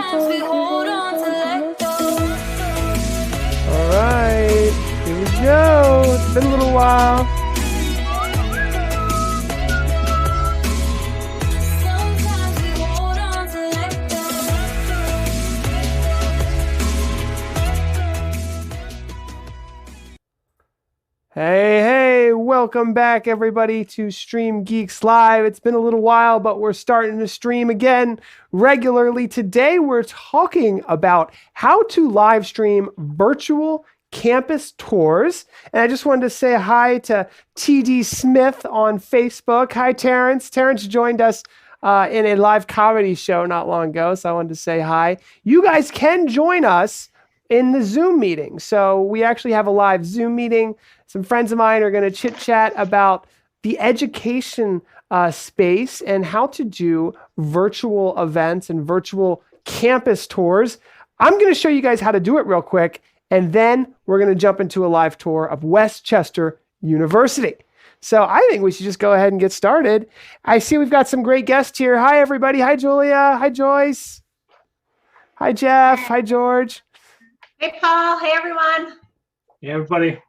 All right, here we go. It's been a little while. Hey, welcome back everybody to StreamGeeks Live. It's been a little while, but we're starting to stream again regularly. Today we're talking about how to live stream virtual campus tours. And I just wanted to say hi to TD Smith on Facebook. Hi, Terrence. Terrence joined us in a live comedy show not long ago, so I wanted to say hi. You guys can join us in the Zoom meeting. So we actually have a live Zoom meeting. Some friends of mine are going to chit chat about the education space and how to do virtual events and virtual campus tours. I'm going to show you guys how to do it real quick, and then we're going to jump into a live tour of West Chester University. So I think we should just go ahead and get started. I see we've got some great guests here. Hi, everybody. Hi, Julia. Hi, Joyce. Hi, Jeff. Hi, George. Hey, Paul. Hey, everyone. Hey, everybody.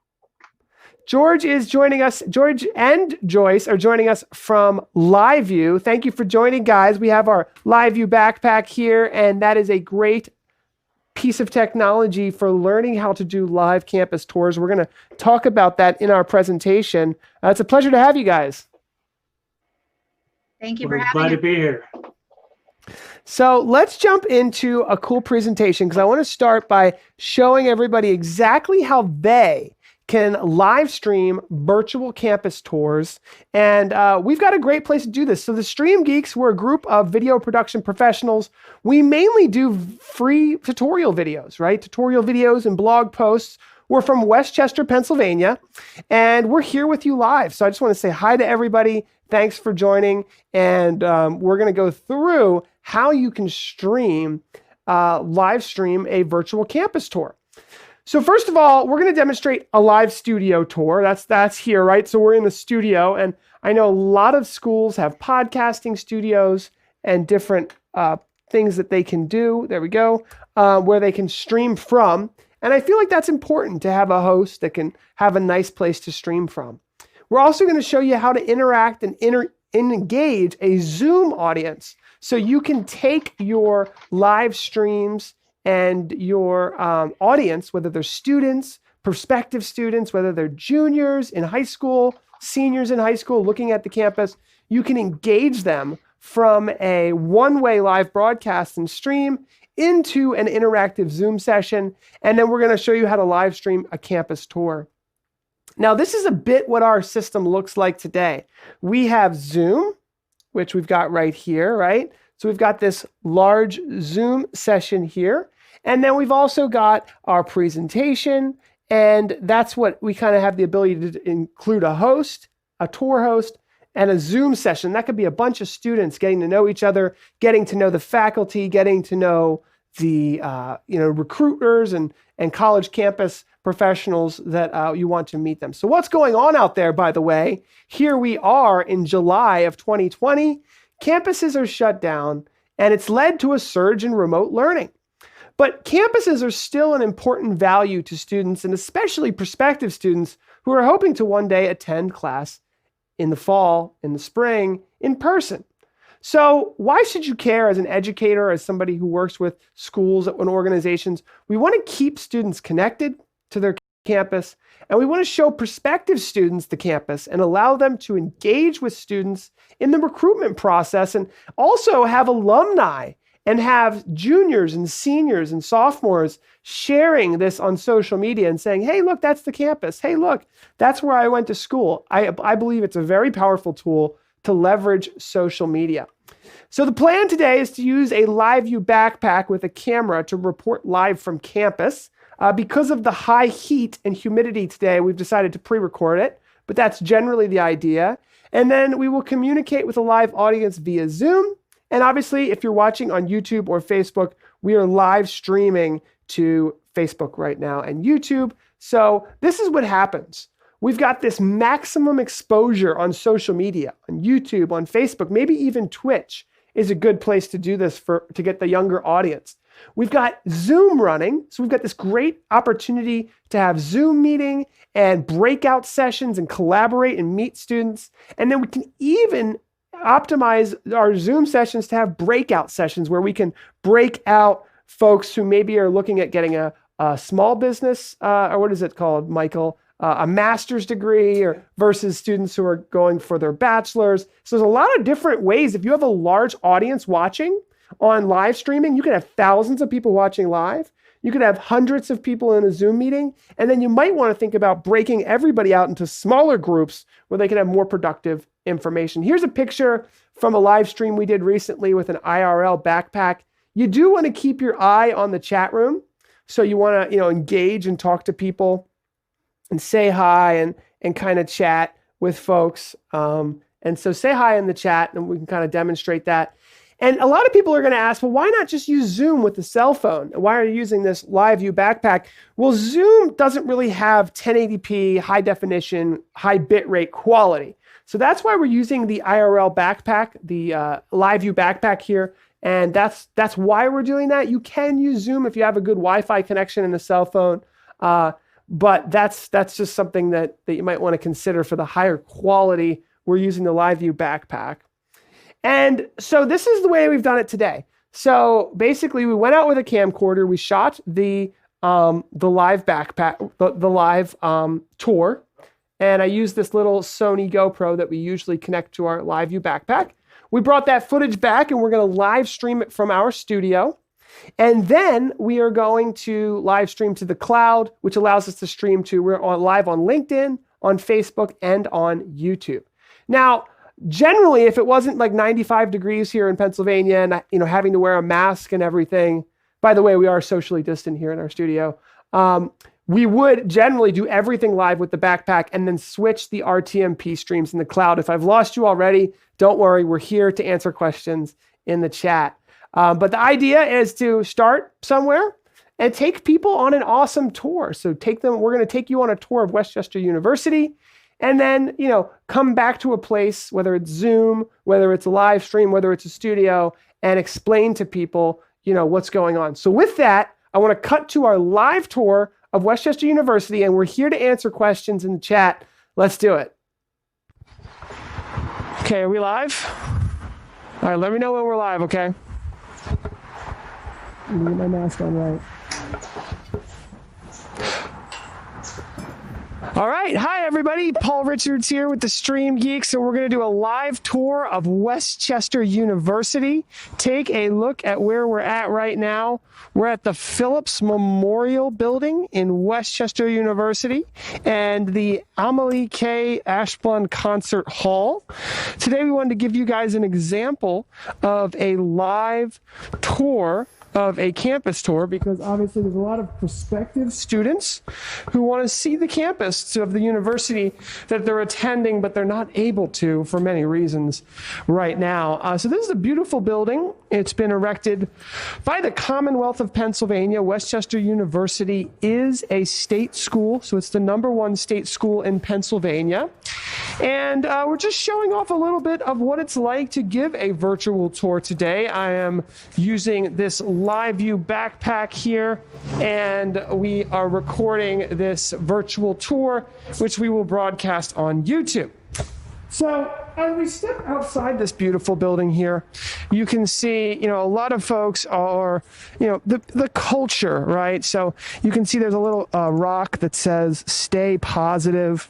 George is joining us. George and Joyce are joining us from LiveU. Thank you for joining, guys. We have our LiveU backpack here, and that is a great piece of technology for learning how to do live campus tours. We're going to talk about that in our presentation. It's a pleasure to have you guys. Thank you We're for having glad us. to be here. So let's jump into a cool presentation because I want to start by showing everybody exactly how they can live stream virtual campus tours. And we've got a great place to do this. So the StreamGeeks, we're a group of video production professionals. We mainly do free tutorial videos, right? Tutorial videos and blog posts. We're from West Chester, Pennsylvania, and we're here with you live. So I just want to say hi to everybody. Thanks for joining. And we're going to go through how you can live stream a virtual campus tour. So first of all, we're going to demonstrate a live studio tour. That's here, right? So we're in the studio, and I know a lot of schools have podcasting studios and different things that they can do. There we go, where they can stream from. And I feel like that's important to have a host that can have a nice place to stream from. We're also going to show you how to interact and engage a Zoom audience. So you can take your live streams and your audience, whether they're students, prospective students, whether they're juniors in high school, seniors in high school looking at the campus, you can engage them from a one-way live broadcast and stream into an interactive Zoom session. And then we're going to show you how to live stream a campus tour. Now, this is a bit what our system looks like today. We have Zoom, which we've got right here, right? So we've got this large Zoom session here. And then we've also got our presentation, and that's what we kind of have the ability to include a host, a tour host, and a Zoom session. That could be a bunch of students getting to know each other, getting to know the faculty, getting to know the recruiters and college campus professionals that you want to meet them. So what's going on out there, by the way? Here we are in July of 2020. Campuses are shut down, and it's led to a surge in remote learning. But campuses are still an important value to students, and especially prospective students who are hoping to one day attend class in the fall, in the spring, in person. So why should you care as an educator, as somebody who works with schools and organizations? We want to keep students connected to their campus, and we want to show prospective students the campus and allow them to engage with students in the recruitment process, and also have alumni and have juniors and seniors and sophomores sharing this on social media and saying, hey, look, that's the campus. Hey, look, that's where I went to school. I believe it's a very powerful tool to leverage social media. So the plan today is to use a LiveU backpack with a camera to report live from campus. Because of the high heat and humidity today, we've decided to pre-record it, but that's generally the idea. And then we will communicate with a live audience via Zoom. And obviously, if you're watching on YouTube or Facebook, we are live streaming to Facebook right now and YouTube. So this is what happens. We've got this maximum exposure on social media, on YouTube, on Facebook, maybe even Twitch. is a good place to do this to get the younger audience. We've got Zoom running. So we've got this great opportunity to have Zoom meeting and breakout sessions and collaborate and meet students. And then we can even optimize our Zoom sessions to have breakout sessions where we can break out folks who maybe are looking at getting a small business, or what is it called, Michael? A master's degree, or versus students who are going for their bachelor's. So there's a lot of different ways. If you have a large audience watching on live streaming, you could have thousands of people watching live. You could have hundreds of people in a Zoom meeting. And then you might want to think about breaking everybody out into smaller groups where they can have more productive information. Here's a picture from a live stream we did recently with an IRL backpack. You do want to keep your eye on the chat room. So you want to, engage and talk to people and say hi and kind of chat with folks. And so say hi in the chat and we can kind of demonstrate that. And a lot of people are going to ask, well, why not just use Zoom with the cell phone? Why are you using this LiveU backpack? Well, Zoom doesn't really have 1080p, high definition, high bitrate quality. So that's why we're using the IRL backpack, the LiveU backpack here. And that's why we're doing that. You can use Zoom if you have a good Wi-Fi connection and a cell phone. But that's just something that you might want to consider for the higher quality. We're using the LiveU backpack. And so this is the way we've done it today. So basically we went out with a camcorder, we shot the live backpack, the live tour. And I used this little Sony GoPro that we usually connect to our LiveU backpack. We brought that footage back and we're going to live stream it from our studio. And then we are going to live stream to the cloud, which allows us to stream to, we're live on LinkedIn, on Facebook, and on YouTube. Now, generally, if it wasn't like 95 degrees here in Pennsylvania and having to wear a mask and everything, by the way, we are socially distant here in our studio, we would generally do everything live with the backpack and then switch the RTMP streams in the cloud. If I've lost you already, don't worry, we're here to answer questions in the chat. But the idea is to start somewhere and take people on an awesome tour. So we're going to take you on a tour of West Chester University, and then, come back to a place, whether it's Zoom, whether it's a live stream, whether it's a studio, and explain to people, what's going on. So with that, I want to cut to our live tour of West Chester University, and we're here to answer questions in the chat. Let's do it. Okay, are we live? All right, let me know when we're live, okay? Let me get my mask on right. All right. Hi, everybody. Paul Richards here with the StreamGeeks, and we're going to do a live tour of West Chester University. Take a look at where we're at right now. We're at the Phillips Memorial Building in West Chester University and the Amelie K. Ashblund Concert Hall. Today, we wanted to give you guys an example of a live tour of a campus tour, because obviously there's a lot of prospective students who want to see the campus of the university that they're attending, but they're not able to for many reasons right now. So this is a beautiful building. It's been erected by the Commonwealth of Pennsylvania. West Chester University is a state school, so it's the #1 state school in Pennsylvania. And we're just showing off a little bit of what it's like to give a virtual tour today. I am using this LiveU backpack here, and we are recording this virtual tour, which we will broadcast on YouTube. So as we step outside this beautiful building here, you can see, a lot of folks are, the culture, right? So you can see there's a little rock that says, "Stay positive."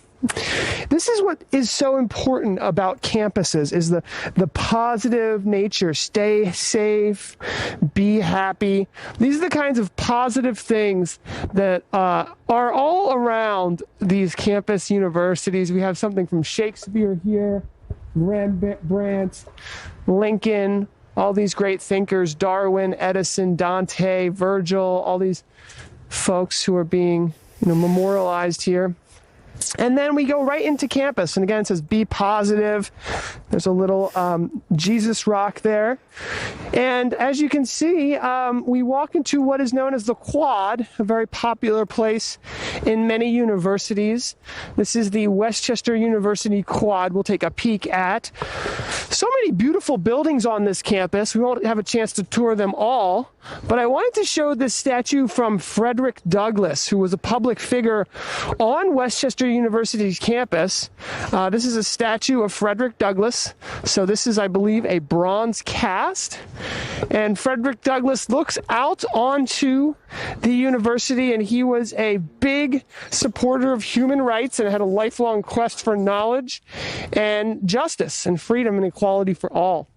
This is what is so important about campuses, is the positive nature. Stay safe, be happy. These are the kinds of positive things that are all around these campus universities. We have something from Shakespeare here, Rembrandt, Lincoln, all these great thinkers, Darwin, Edison, Dante, Virgil, all these folks who are being memorialized here. And then we go right into campus. And again, it says be positive. There's a little Jesus rock there. And as you can see, we walk into what is known as the Quad, a very popular place in many universities. This is the West Chester University Quad we'll take a peek at. So many beautiful buildings on this campus. We won't have a chance to tour them all, but I wanted to show this statue from Frederick Douglass, who was a public figure on West Chester University's campus. This is a statue of Frederick Douglass. So this is, I believe, a bronze cast. And Frederick Douglass looks out onto the university, and he was a big supporter of human rights and had a lifelong quest for knowledge and justice and freedom and equality for all.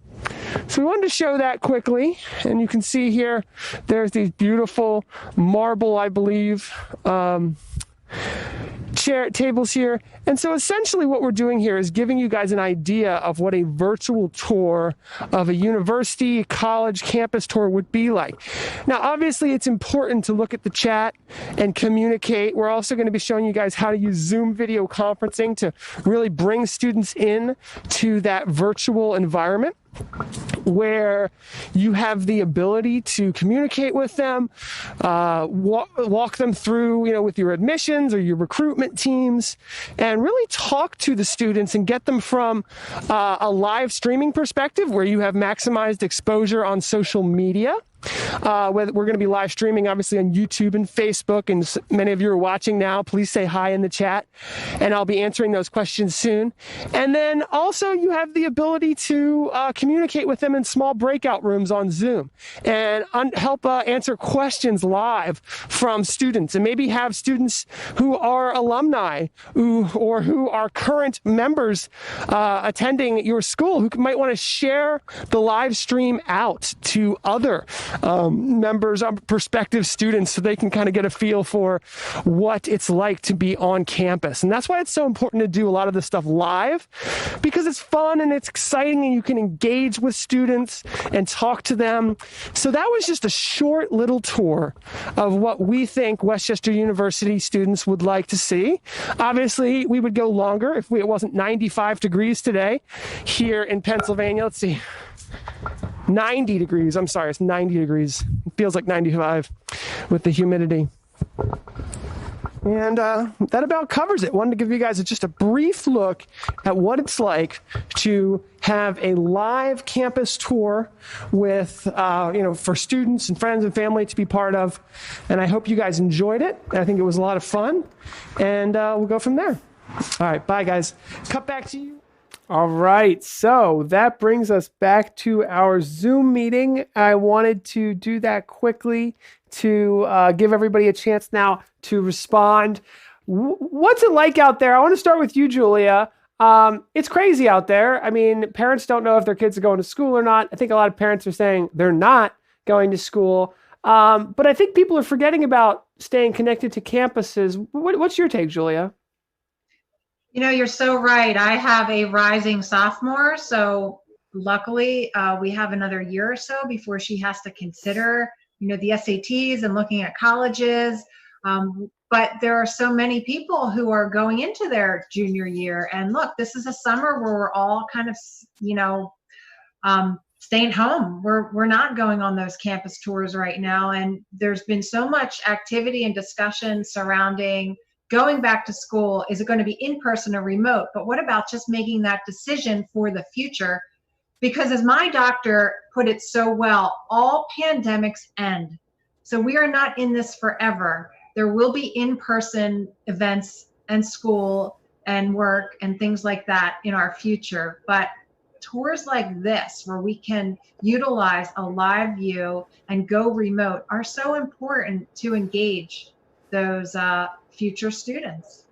So we wanted to show that quickly, and you can see here there's these beautiful marble, I believe, tables here. And so essentially what we're doing here is giving you guys an idea of what a virtual tour of a university, college, campus tour would be like. Now, obviously, it's important to look at the chat and communicate. We're also going to be showing you guys how to use Zoom video conferencing to really bring students in to that virtual environment, where you have the ability to communicate with them, walk them through, with your admissions or your recruitment teams, and really talk to the students and get them from a live streaming perspective where you have maximized exposure on social media. We're going to be live streaming, obviously, on YouTube and Facebook, and many of you are watching now. Please say hi in the chat, and I'll be answering those questions soon. And then also you have the ability to communicate with them in small breakout rooms on Zoom and help answer questions live from students, and maybe have students who are alumni or who are current members attending your school who might want to share the live stream out to other members, prospective students, so they can kind of get a feel for what it's like to be on campus. And that's why it's so important to do a lot of this stuff live, because it's fun and it's exciting and you can engage with students and talk to them. So that was just a short little tour of what we think West Chester University students would like to see. Obviously, we would go longer if it wasn't 95 degrees today here in Pennsylvania. Let's see. 90 degrees. I'm sorry, it's 90 degrees. It feels like 95 with the humidity. And that about covers it. Wanted to give you guys just a brief look at what it's like to have a live campus tour with, for students and friends and family to be part of. And I hope you guys enjoyed it. I think it was a lot of fun. And we'll go from there. All right, bye, guys. Cut back to you. All right, so that brings us back to our Zoom meeting. I wanted to do that quickly to give everybody a chance now to respond. What's it like out there? I want to start with you, Julia. It's crazy out there. I mean, parents don't know if their kids are going to school or not. I think a lot of parents are saying they're not going to school. But I think people are forgetting about staying connected to campuses. What's your take, Julia? You're so right. I have a rising sophomore, so luckily we have another year or so before she has to consider, the SATs and looking at colleges. But there are so many people who are going into their junior year, and look, this is a summer where we're all kind of, staying home. We're not going on those campus tours right now, and there's been so much activity and discussion surrounding going back to school. Is it going to be in person or remote? But what about just making that decision for the future? Because as my doctor put it so well, all pandemics end. So we are not in this forever. There will be in-person events and school and work and things like that in our future. But tours like this, where we can utilize a live view and go remote, are so important to engage those future students.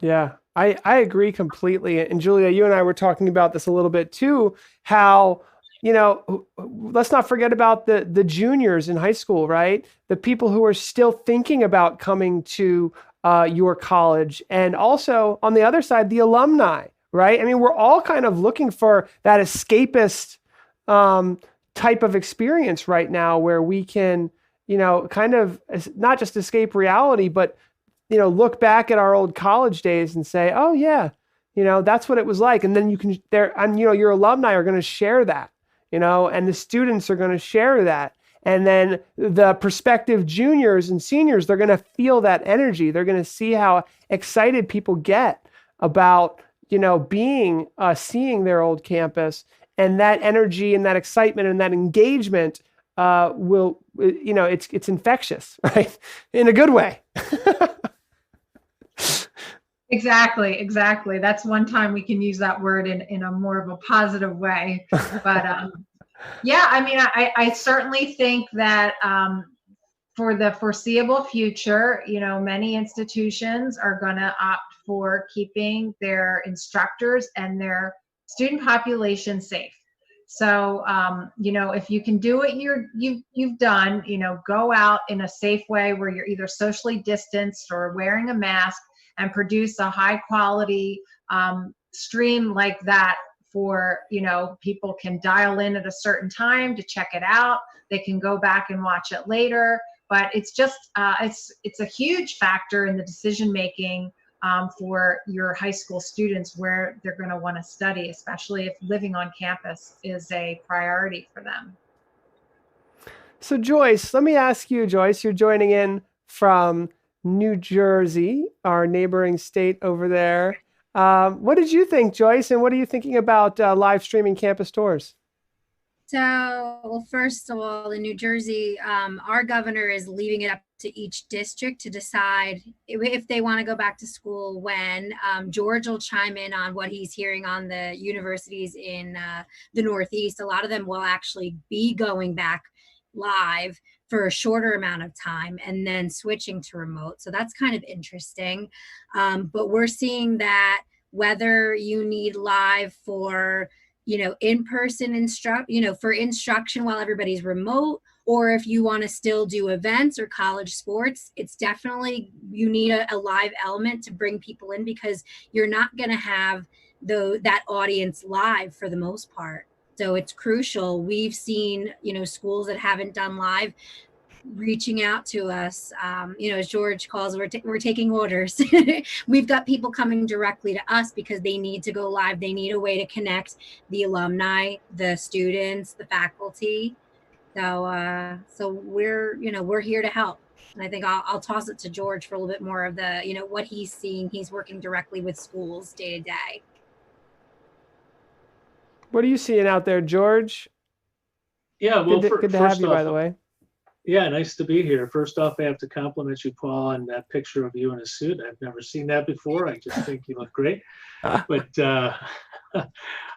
Yeah, I agree completely. And Julia, you and I were talking about this a little bit too, how, let's not forget about the juniors in high school, right? The people who are still thinking about coming to your college. And also on the other side, the alumni, right? I mean, we're all kind of looking for that escapist type of experience right now where we can, kind of not just escape reality, but look back at our old college days and say, oh yeah, that's what it was like. And then your alumni are going to share that, and the students are going to share that. And then the prospective juniors and seniors, they're going to feel that energy. They're going to see how excited people get about, seeing their old campus, and that energy and that excitement and that engagement it's infectious, right? In a good way. Exactly. That's one time we can use that word in a more of a positive way. But yeah, I mean, I certainly think that for the foreseeable future, many institutions are going to opt for keeping their instructors and their student population safe. So, if you can do what you've done, go out in a safe way where you're either socially distanced or wearing a mask, and produce a high quality stream like that for, people can dial in at a certain time to check it out. They can go back and watch it later. But it's just, it's a huge factor in the decision making for your high school students where they're going to want to study, especially if living on campus is a priority for them. So Joyce, let me ask you, Joyce, you're joining in from New Jersey, our neighboring state over there. What did you think, Joyce, and what are you thinking about live streaming campus tours? So, well, first of all, in New Jersey, our governor is leaving it up to each district to decide if they want to go back to school when. George will chime in on what he's hearing on the universities in the Northeast. A lot of them will actually be going back live for a shorter amount of time and then switching to remote. So that's kind of interesting. But we're seeing that whether you need live for in-person for instruction while everybody's remote, or if you want to still do events or college sports, it's definitely, you need a live element to bring people in, because you're not going to have that audience live for the most part. So it's crucial. We've seen, schools that haven't done live reaching out to us, as George calls, we're taking orders. We've got people coming directly to us because they need to go live. They need a way to connect the alumni, the students, the faculty. So we're here to help. And I think I'll toss it to George for a little bit more of the, what he's seeing. He's working directly with schools day to day. What are you seeing out there, George? Yeah, well, good to have you, by the way. Yeah, nice to be here. First off, I have to compliment you, Paul, on that picture of you in a suit. I've never seen that before. I just think you look great. But no,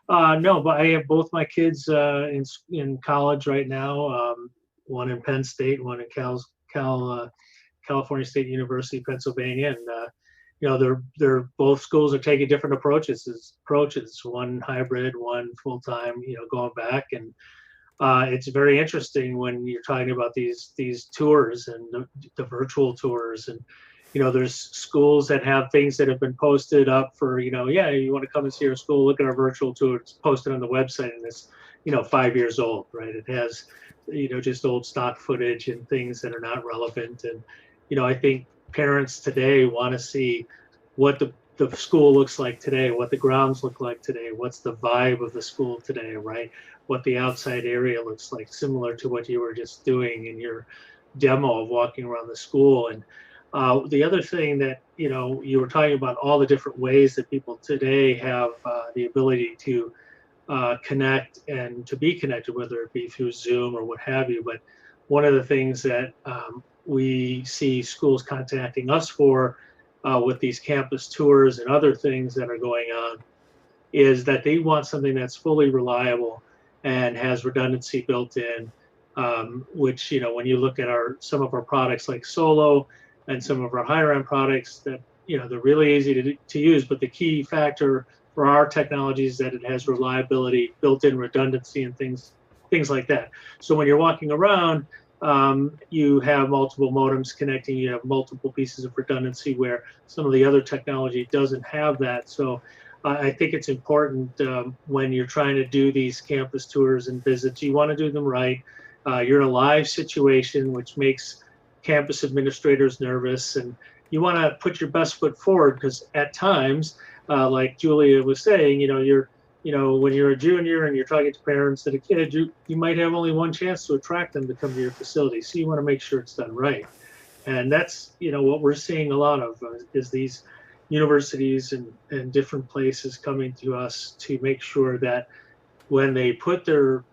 but I have both my kids in college right now. One in Penn State, one in California State University, Pennsylvania, and they're both schools are taking different approaches. One hybrid, one full time. Going back, and it's very interesting when you're talking about these tours and the virtual tours, and there's schools that have things that have been posted up for you want to come and see our school, look at our virtual tour. It's posted on the website, and it's 5 years old, right? It has just old stock footage and things that are not relevant. And I think parents today want to see what the school looks like today, what the grounds look like today, what's the vibe of the school today, right? What the outside area looks like, similar to what you were just doing in your demo of walking around the school. And the other thing that, you were talking about all the different ways that people today have the ability to connect and to be connected, whether it be through Zoom or what have you. But one of the things that we see schools contacting us for with these campus tours and other things that are going on is that they want something that's fully reliable and has redundancy built in, which, when you look at some of our products like Solo and some of our higher end products that, they're really easy to use, but the key factor for our technology is that it has reliability, built-in redundancy, and things like that. So when you're walking around, you have multiple modems connecting, you have multiple pieces of redundancy, where some of the other technology doesn't have that. So I think it's important when you're trying to do these campus tours and visits, you want to do them right. You're in a live situation, which makes campus administrators nervous, and you want to put your best foot forward, because at times, like Julia was saying, when you're a junior and you're talking to parents and a kid, you might have only one chance to attract them to come to your facility. So you want to make sure it's done right. And that's, what we're seeing a lot of is these universities and different places coming to us to make sure that when they put their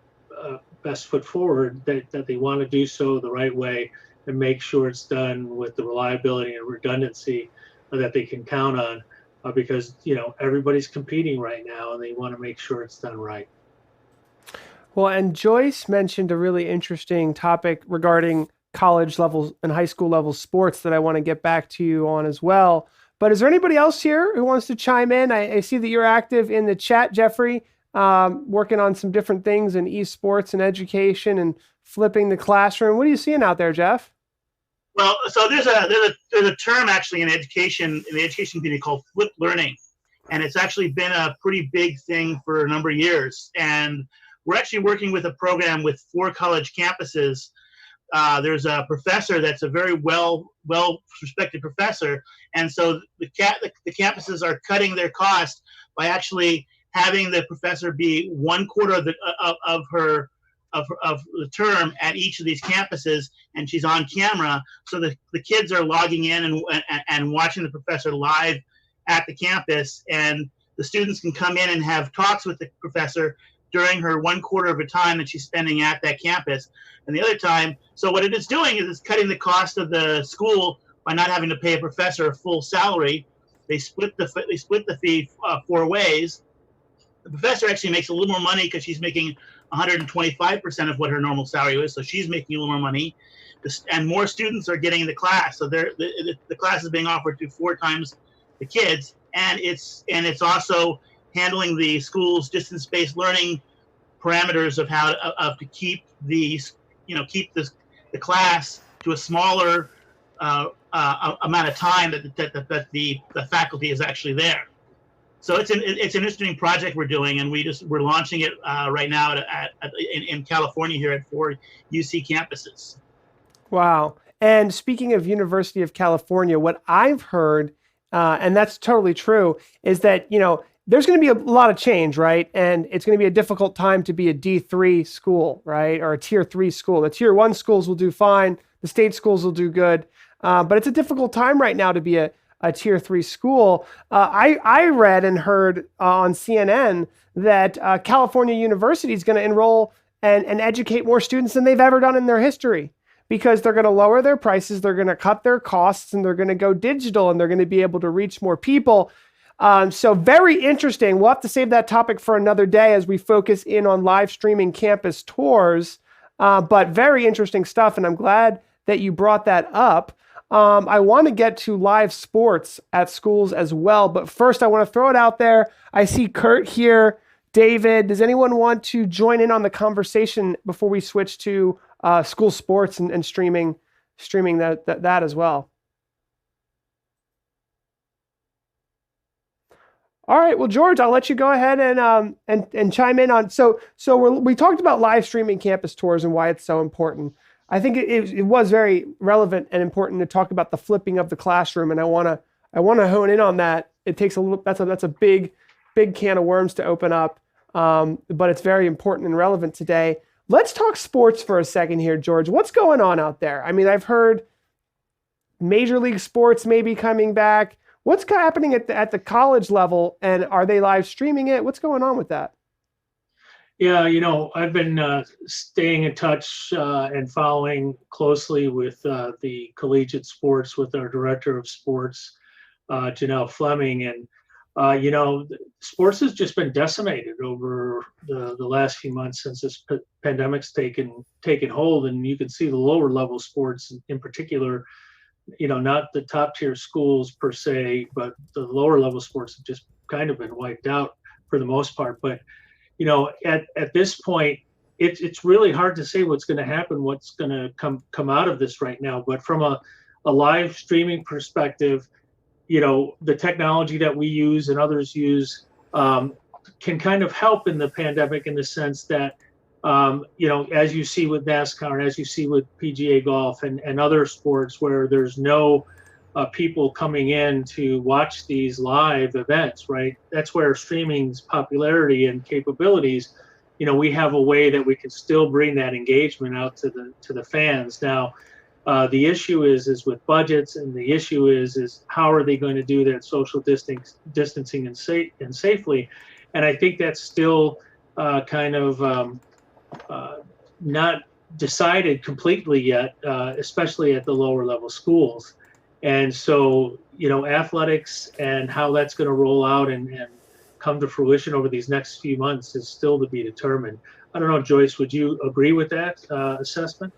best foot forward, that they want to do so the right way and make sure it's done with the reliability and redundancy that they can count on, because everybody's competing right now and they want to make sure it's done right. Well, and Joyce mentioned a really interesting topic regarding college levels and high school level sports that I want to get back to you on as well. But is there anybody else here who wants to chime in? I see that you're active in the chat, Jeffrey, working on some different things in esports and education and flipping the classroom. What are you seeing out there, Jeff? Well, so there's a term actually in the education community called flipped learning, and it's actually been a pretty big thing for a number of years. And we're actually working with a program with 4 college campuses. There's a professor that's a very well respected professor, and so the campuses are cutting their cost by actually having the professor be 1/4 of the term at each of these campuses, and she's on camera, so the kids are logging in and watching the professor live at the campus, and the students can come in and have talks with the professor during her 1/4 of the time that she's spending at that campus. And the other time, so what it is doing is it's cutting the cost of the school by not having to pay a professor a full salary. They split the fee 4 ways. The professor actually makes a little more money because she's making 125% of what her normal salary is, so she's making a little more money. And more students are getting the class, so the class is being offered to 4 times the kids, and it's also handling the school's distance-based learning parameters of how to keep the class to a smaller amount of time that the faculty is actually there. So it's an interesting project we're doing, and we're launching it right now in California here at 4 UC campuses. Wow. And speaking of University of California, what I've heard, and that's totally true, is that, there's going to be a lot of change, right? And it's going to be a difficult time to be a D3 school, right? Or a tier 3 school. The tier 1 schools will do fine. The state schools will do good. But it's a difficult time right now to be a tier 3 school. I read and heard on CNN that California University is going to enroll and educate more students than they've ever done in their history, because they're going to lower their prices, they're going to cut their costs, and they're going to go digital, and they're going to be able to reach more people. So very interesting. We'll have to save that topic for another day as we focus in on live streaming campus tours. But very interesting stuff, and I'm glad that you brought that up. I want to get to live sports at schools as well, but first I want to throw it out there. I see Kurt here. David, does anyone want to join in on the conversation before we switch to school sports and streaming that as well? All right, well, George, I'll let you go ahead and chime in on. So we talked about live streaming campus tours and why it's so important. I think it was very relevant and important to talk about the flipping of the classroom, and I want to hone in on that. It takes a little. That's a big can of worms to open up, but it's very important and relevant today. Let's talk sports for a second here, George. What's going on out there? I mean, I've heard Major League sports may be coming back. What's happening at the college level, and are they live streaming it? What's going on with that? Yeah, I've been staying in touch and following closely with the collegiate sports with our director of sports, Janelle Fleming. And, sports has just been decimated over the last few months since this pandemic's taken hold. And you can see the lower level sports in particular, not the top tier schools per se, but the lower level sports have just kind of been wiped out for the most part. But at this point, it's really hard to say what's going to happen, what's going to come out of this right now. But from a live streaming perspective, the technology that we use and others use can kind of help in the pandemic in the sense that, as you see with NASCAR, as you see with PGA golf and other sports where there's no people coming in to watch these live events, right? That's where streaming's popularity and capabilities, we have a way that we can still bring that engagement out to the fans. Now, the issue is with budgets, and the issue is how are they going to do that social distancing and safely? And I think that's still kind of not decided completely yet, especially at the lower level schools. And so, athletics and how that's going to roll out and come to fruition over these next few months is still to be determined. I don't know, Joyce, would you agree with that assessment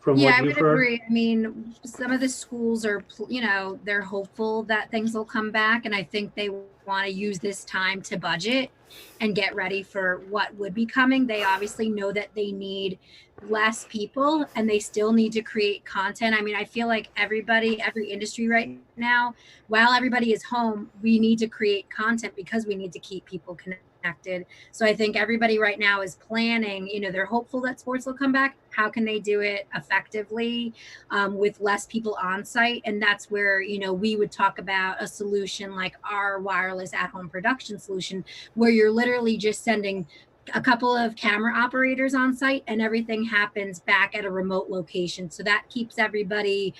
from Yeah, what I you've would heard? agree. I mean, some of the schools are, they're hopeful that things will come back. And I think they want to use this time to budget and get ready for what would be coming. They obviously know that they need less people and they still need to create content. I mean, I feel like every industry right now, while everybody is home, we need to create content because we need to keep people connected. So I think everybody right now is planning, they're hopeful that sports will come back. How can they do it effectively with less people on site? And that's where, we would talk about a solution like our wireless at-home production solution, where you're literally just sending a couple of camera operators on site and everything happens back at a remote location. So that keeps everybody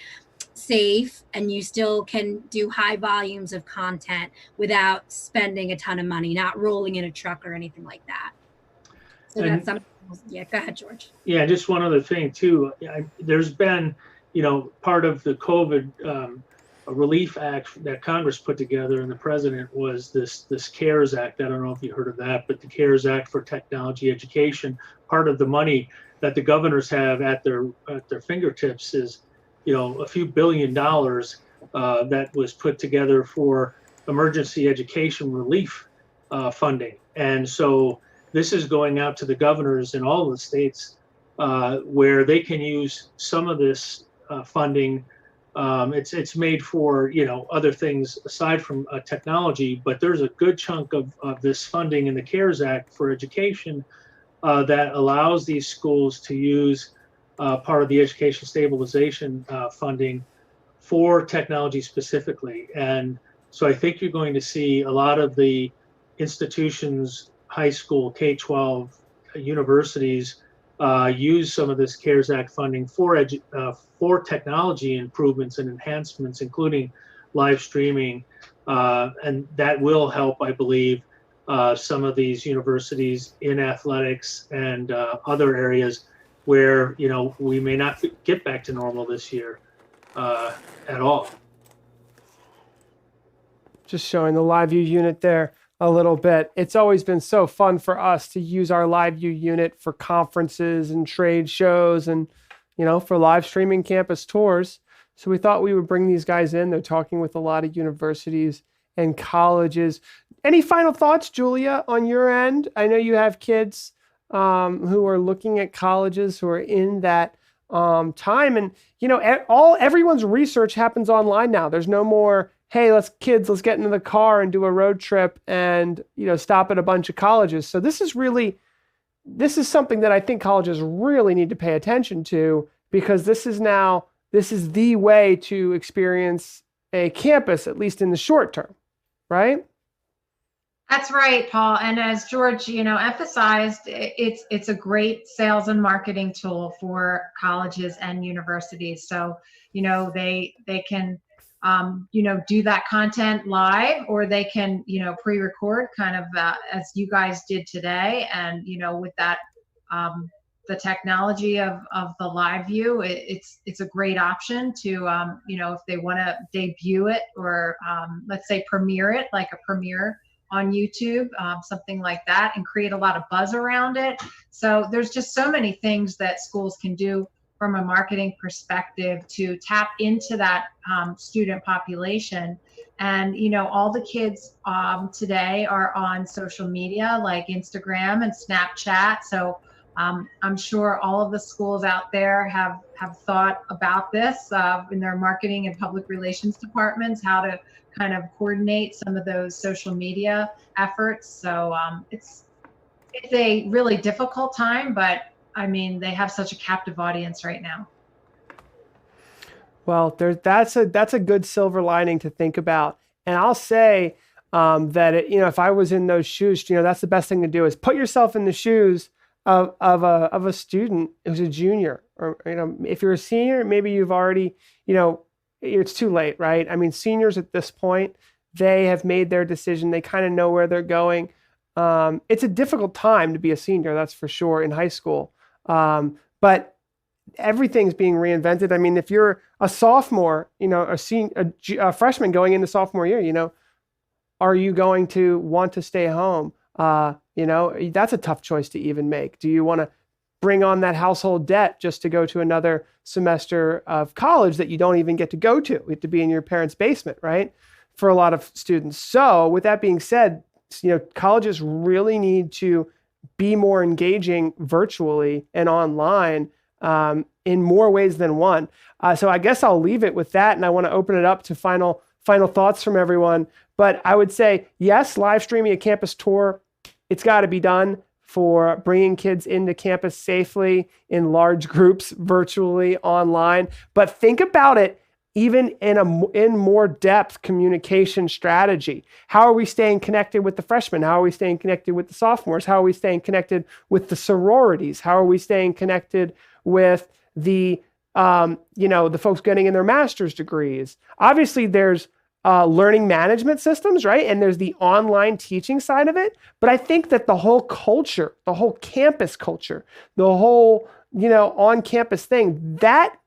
safe and you still can do high volumes of content without spending a ton of money, not rolling in a truck or anything like that. So that's something. Yeah, go ahead, George. Yeah, just one other thing too. There's been, part of the COVID relief act that Congress put together and the president was this CARES Act. I don't know if you heard of that, but the CARES Act for technology education. Part of the money that the governors have at their fingertips is, a few $1 billion that was put together for emergency education relief funding. And so this is going out to the governors in all the states where they can use some of this funding. It's made for, other things aside from technology, but there's a good chunk of this funding in the CARES Act for education that allows these schools to use part of the education stabilization funding for technology specifically. And so I think you're going to see a lot of the institutions, high school, K-12, universities, use some of this CARES Act funding for technology improvements and enhancements, including live streaming, and that will help, I believe, some of these universities in athletics and other areas where we may not get back to normal this year at all. Just showing the LiveU unit there a little bit. It's always been so fun for us to use our LiveU unit for conferences and trade shows and, for live streaming campus tours. So we thought we would bring these guys in. They're talking with a lot of universities and colleges. Any final thoughts, Julia, on your end? I know you have kids who are looking at colleges who are in that time. And, everyone's research happens online now. There's no more, hey, let's get into the car and do a road trip and, stop at a bunch of colleges. So this is something that I think colleges really need to pay attention to, because this is the way to experience a campus, at least in the short term, right? That's right, Paul. And as George, emphasized, it's a great sales and marketing tool for colleges and universities. So, they can, do that content live, or they can, pre-record kind of as you guys did today. And, with that, the technology of the LiveU, it's a great option to, if they want to debut it or let's say premiere it, like a premiere on YouTube, something like that, and create a lot of buzz around it. So there's just so many things that schools can do from a marketing perspective to tap into that student population. And, all the kids today are on social media like Instagram and Snapchat. So I'm sure all of the schools out there have thought about this in their marketing and public relations departments, how to kind of coordinate some of those social media efforts. So it's a really difficult time, but I mean, they have such a captive audience right now. Well, that's a good silver lining to think about. And I'll say that if I was in those shoes, that's the best thing to do is put yourself in the shoes of a student who's a junior, or if you're a senior, maybe you've already, it's too late, right? I mean, seniors at this point, they have made their decision. They kind of know where they're going. It's a difficult time to be a senior, that's for sure, in high school. But everything's being reinvented. I mean, if you're a sophomore, a freshman going into sophomore year, are you going to want to stay home? That's a tough choice to even make. Do you want to bring on that household debt just to go to another semester of college that you don't even get to go to? You have to be in your parents' basement, right? For a lot of students. So with that being said, colleges really need to be more engaging virtually and online in more ways than one. So I guess I'll leave it with that, and I want to open it up to final thoughts from everyone. But I would say, yes, live streaming a campus tour, it's got to be done for bringing kids into campus safely in large groups, virtually, online. But think about it even in more depth communication strategy. How are we staying connected with the freshmen? How are we staying connected with the sophomores? How are we staying connected with the sororities? How are we staying connected with the folks getting in their master's degrees? Obviously, there's learning management systems, right? And there's the online teaching side of it. But I think that the whole culture, the whole campus culture, the whole, on-campus thing, that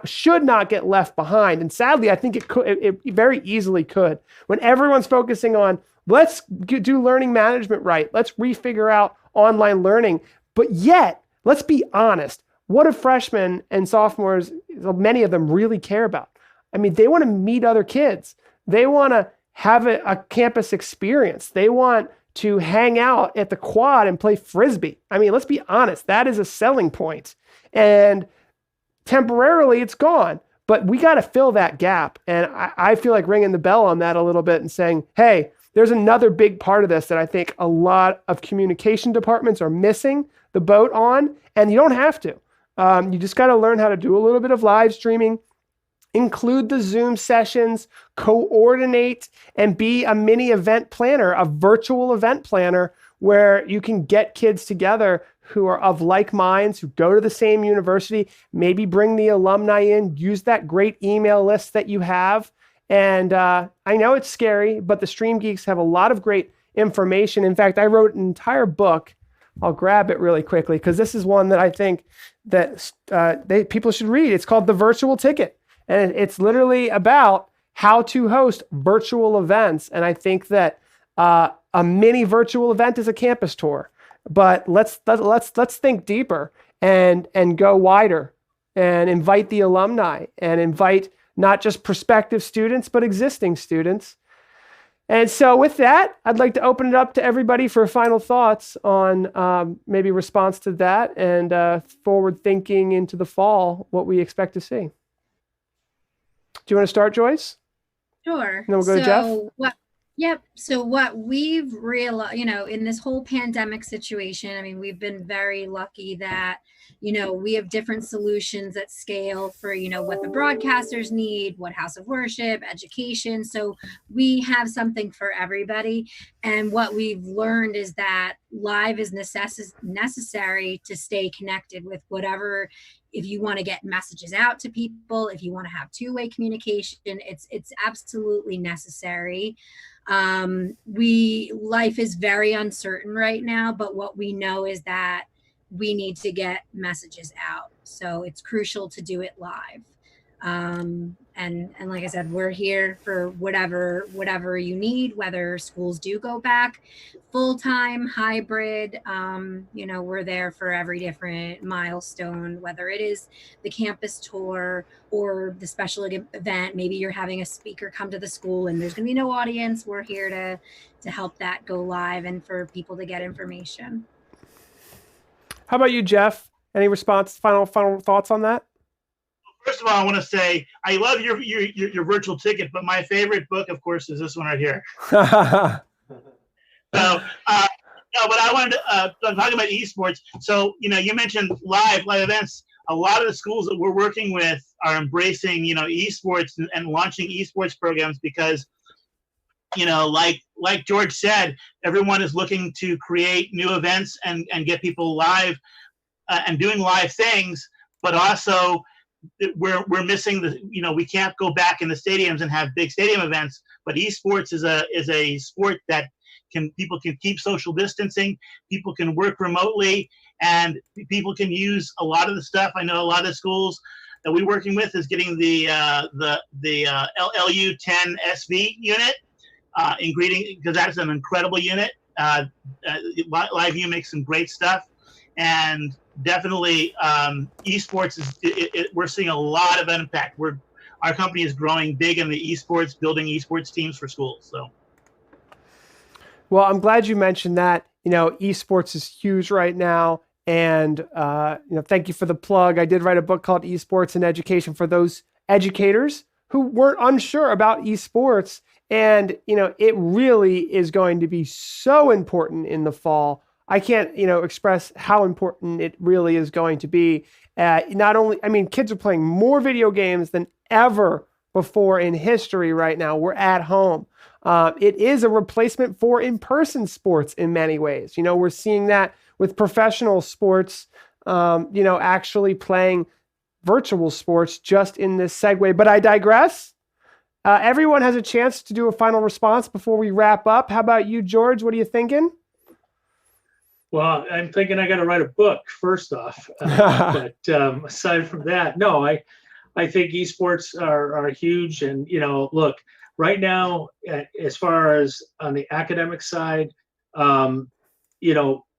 should not get left behind. And sadly, I think it very easily could. When everyone's focusing on, let's do learning management right, let's refigure out online learning. But yet, let's be honest, what do freshmen and sophomores, many of them, really care about? I mean, they want to meet other kids. They want to have a campus experience. They want to hang out at the quad and play Frisbee. I mean, let's be honest, that is a selling point. And temporarily it's gone, but we got to fill that gap. And I feel like ringing the bell on that a little bit and saying, hey, there's another big part of this that I think a lot of communication departments are missing the boat on, and you don't have to. You just got to learn how to do a little bit of live streaming, include the Zoom sessions, coordinate, and be a mini event planner, a virtual event planner where you can get kids together who are of like minds, who go to the same university, maybe bring the alumni in, use that great email list that you have. And I know it's scary, but the StreamGeeks have a lot of great information. In fact, I wrote an entire book. I'll grab it really quickly because this is one that I think that people should read. It's called The Virtual Ticket. And it's literally about how to host virtual events. And I think that a mini virtual event is a campus tour. But let's think deeper and go wider and invite the alumni and invite not just prospective students, but existing students. And so with that, I'd like to open it up to everybody for final thoughts on maybe response to that and forward thinking into the fall, what we expect to see. Do you want to start, Joyce? Sure. And then we'll go to Jeff. Yep. So what we've realized, in this whole pandemic situation, I mean, we've been very lucky that, we have different solutions at scale for, what the broadcasters need, what house of worship, education. So we have something for everybody. And what we've learned is that live is necessary to stay connected with whatever. If you want to get messages out to people, if you want to have two-way communication, it's absolutely necessary. Life is very uncertain right now, but what we know is that we need to get messages out. So it's crucial to do it live. And like I said, we're here for whatever you need, whether schools do go back full-time, hybrid, we're there for every different milestone, whether it is the campus tour or the special event. Maybe you're having a speaker come to the school and there's going to be no audience. We're here to help that go live and for people to get information. How about you, Jeff? Any response, final thoughts on that? First of all, I want to say I love your virtual ticket, but my favorite book, of course, is this one right here. So, but I wanted to. I'm talking about esports. So, you mentioned live events. a lot of the schools that we're working with are embracing, esports and launching esports programs because, like George said, everyone is looking to create new events and get people live and doing live things, but also we're missing we can't go back in the stadiums and have big stadium events, but esports is a sport that people can keep social distancing, people can work remotely, and people can use a lot of the stuff. I know a lot of the schools that we're working with is getting the LU 10 SV unit, because that is an incredible unit. LiveU makes some great stuff, and definitely esports we're seeing a lot of impact. Our company is growing big in the esports, building esports teams for schools. So. Well, I'm glad you mentioned that. Esports is huge right now. And, thank you for the plug. I did write a book called Esports and Education for those educators who weren't unsure about esports. And, it really is going to be so important in the fall. I can't, express how important it really is going to be. Not only, kids are playing more video games than ever before in history right now. We're at home. It is a replacement for in-person sports in many ways. We're seeing that with professional sports, actually playing virtual sports just in this segue. But I digress. Everyone has a chance to do a final response before we wrap up. How about you, George? What are you thinking? Well, I'm thinking I got to write a book first off. But aside from that, no, I think esports are huge. And, look, right now, as far as on the academic side,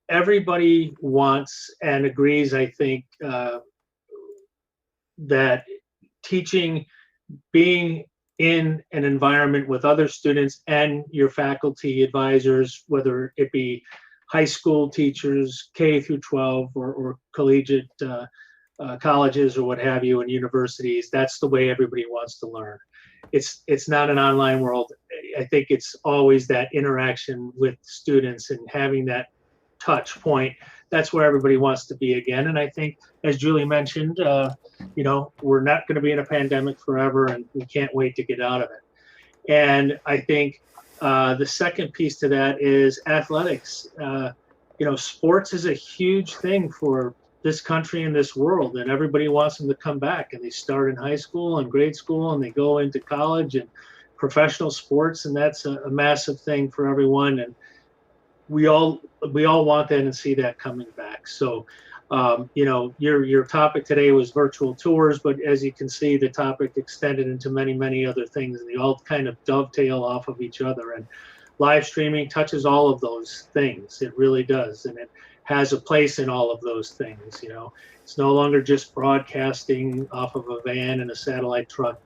everybody wants and agrees, I think, that teaching, being in an environment with other students and your faculty advisors, whether it be high school teachers, K through 12, or collegiate colleges or what have you, and universities, that's the way everybody wants to learn. It's not an online world. I think it's always that interaction with students and having that touch point. That's where everybody wants to be again. And I think, as Julie mentioned, we're not going to be in a pandemic forever, and we can't wait to get out of it. And I think the second piece to that is athletics. Sports is a huge thing for this country and this world, and everybody wants them to come back. And they start in high school and grade school, and they go into college and professional sports, and that's a massive thing for everyone. And we all want that and see that coming back. So, your topic today was virtual tours, but as you can see, the topic extended into many, many other things, and they all kind of dovetail off of each other. And live streaming touches all of those things. It really does, and it has a place in all of those things. It's no longer just broadcasting off of a van and a satellite truck.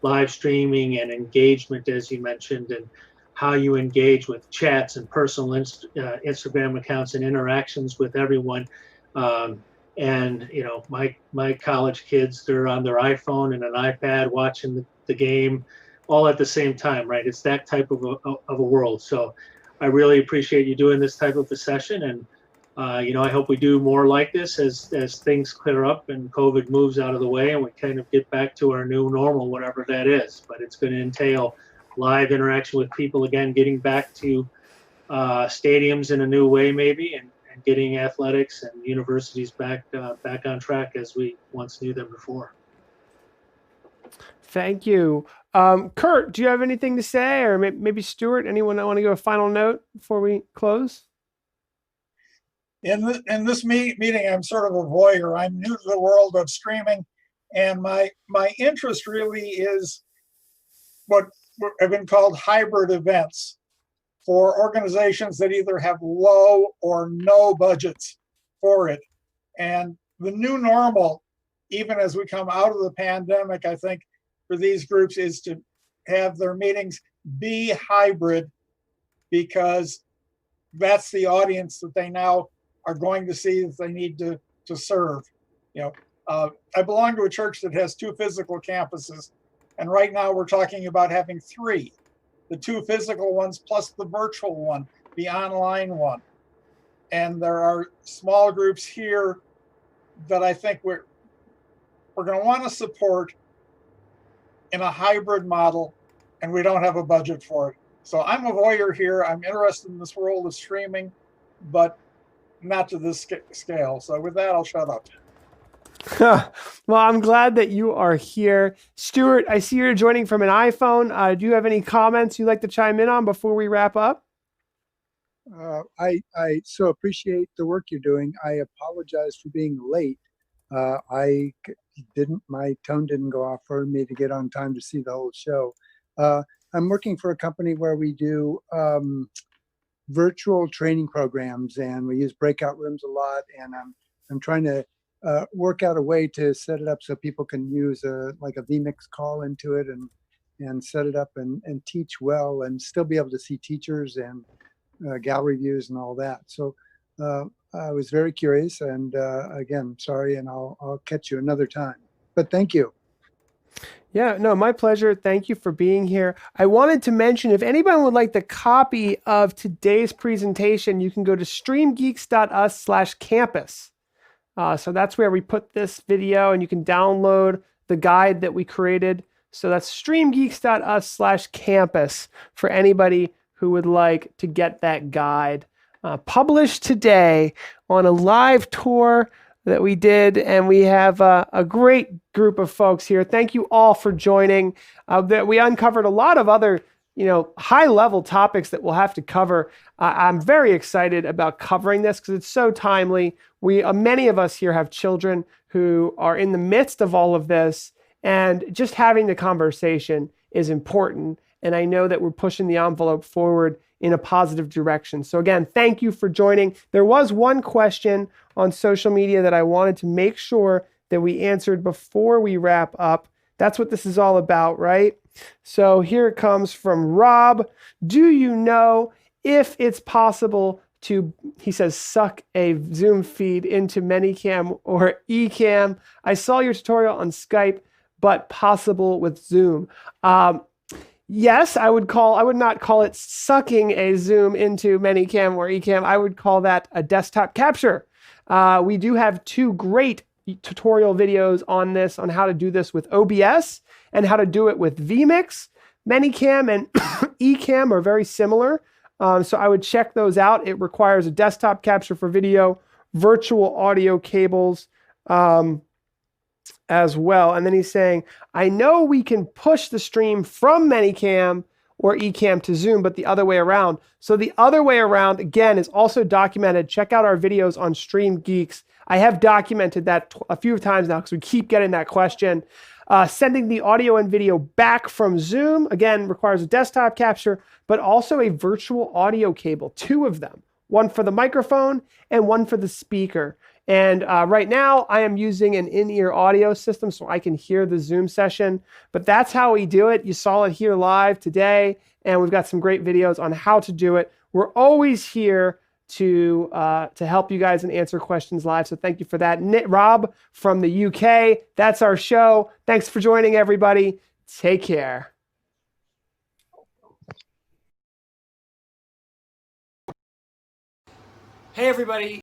Live streaming and engagement, as you mentioned, and how you engage with chats and personal Instagram accounts and interactions with everyone. And my college kids, they're on their iPhone and an iPad watching the game all at the same time, right? It's that type of a world. So I really appreciate you doing this type of a session. And, I hope we do more like this as things clear up and COVID moves out of the way and we kind of get back to our new normal, whatever that is. But it's going to entail live interaction with people again, getting back to stadiums in a new way, maybe, and getting athletics and universities back on track as we once knew them before. Thank you. Kurt, do you have anything to say? Or maybe Stuart, anyone that want to give a final note before we close? In this meeting, I'm sort of a voyeur. I'm new to the world of streaming, and my interest really is what have been called hybrid events for organizations that either have low or no budgets for it. And the new normal, even as we come out of the pandemic, I think for these groups is to have their meetings be hybrid, because that's the audience that they now are going to see that they need to serve. I belong to a church that has 2 physical campuses, and right now we're talking about having 3. The 2 physical ones plus the virtual one, the online one. And there are small groups here that I think going to want to support in a hybrid model, and we don't have a budget for it. So I'm a voyeur here. I'm interested in this world of streaming, but not to this scale. So with that, I'll shut up. Well, I'm glad that you are here. Stuart, I see you're joining from an iPhone. Do you have any comments you'd like to chime in on before we wrap up? I so appreciate the work you're doing. I apologize for being late. My tone didn't go off for me to get on time to see the whole show. I'm working for a company where we do virtual training programs, and we use breakout rooms a lot. And I'm trying to work out a way to set it up so people can use like a vMix call into it and set it up and teach well, and still be able to see teachers and gallery views and all that. So I was very curious, and again, sorry, and I'll catch you another time. But thank you. Yeah, no, my pleasure. Thank you for being here. I wanted to mention, if anybody would like the copy of today's presentation, you can go to streamgeeks.us/campus. So that's where we put this video, and you can download the guide that we created. So that's streamgeeks.us/campus for anybody who would like to get that guide. Published today on a live tour that we did, and we have a great group of folks here. Thank you all for joining. We uncovered a lot of other, high-level topics that we'll have to cover. I'm very excited about covering this because it's so timely. Many of us here have children who are in the midst of all of this, and just having the conversation is important. And I know that we're pushing the envelope forward in a positive direction. So again, thank you for joining. There was one question on social media that I wanted to make sure that we answered before we wrap up. That's what this is all about, right? So here it comes from Rob. Do you know if it's possible to, he says, suck a Zoom feed into ManyCam or eCam? I saw your tutorial on Skype, but possible with Zoom. Yes, I would not call it sucking a Zoom into ManyCam or eCam. I would call that a desktop capture. We do have 2 great tutorial videos on this, on how to do this with OBS and how to do it with vMix. ManyCam and eCam are very similar. So I would check those out. It requires a desktop capture for video, virtual audio cables, as well. And then he's saying, I know we can push the stream from ManyCam or eCam to Zoom, but the other way around. So the other way around, again, is also documented. Check out our videos on StreamGeeks. I have documented that a few times now because we keep getting that question. Sending the audio and video back from Zoom, again, requires a desktop capture, but also a virtual audio cable, 2 of them, one for the microphone and one for the speaker. And right now I am using an in-ear audio system so I can hear the Zoom session, but that's how we do it. You saw it here live today, and we've got some great videos on how to do it. We're always here to help you guys and answer questions live. So thank you for that. Rob from the UK, that's our show. Thanks for joining, everybody. Take care. Hey, everybody.